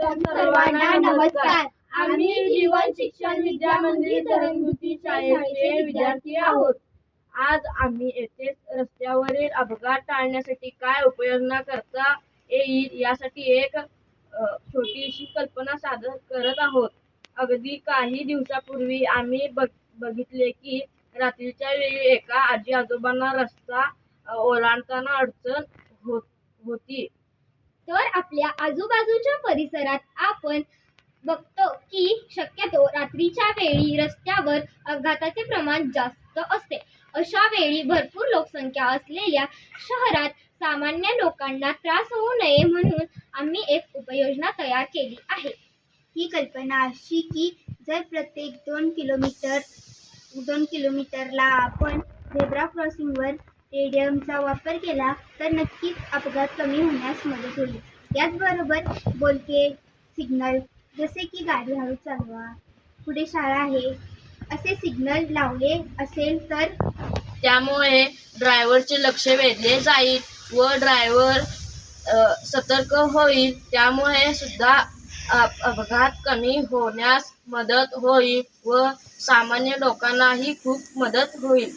सर्वांना नमस्कार. आम्ही जीवन शिक्षण विद्या मंदिर तरंगुती शाळेचे विद्यार्थी आहोत. आज आम्ही येथे रस्त्यावरील अपघात टाळण्यासाठी काय उपाययोजना करता येईल यासाठी एक छोटीशी कल्पना सादर करत आहोत. अगदी काही दिवसापूर्वी आम्ही बघितले की रात्रीच्या वेळी एका आजी आजोबांना रस्ता ओलांडताना अडचण होती. तर आपल्या आजूबाजूच्या परिसरात आपण बघतो की शक्यतो रात्रीच्या वेळी रस्त्यावर अपघाताचे प्रमाण जास्त असते. अशा वेळी भरपूर लोकसंख्या असलेल्या शहरात सामान्य लोकांना त्रास होऊ नये म्हणून आम्ही एक उपाययोजना तयार केली आहे. ही कल्पना अशी की जर प्रत्येक 2 किलोमीटरला आपण झेब्रा क्रॉसिंगवर रेडियमचा वापर केला तर नक्कीच अपघात कमी होण्यास मदत होईल. याचबरोबर बोलके सिग्नल जसे की गाडी हळू चालवा, पुढे शाळा आहे असे सिग्नल लावले असेल तर त्यामुळे ड्रायव्हरचे लक्ष वेधले जाईल व ड्रायव्हर सतर्क होईल. त्यामुळे सुद्धा अपघात कमी होण्यास मदत होईल व सामान्य लोकांनाही खूप मदत होईल.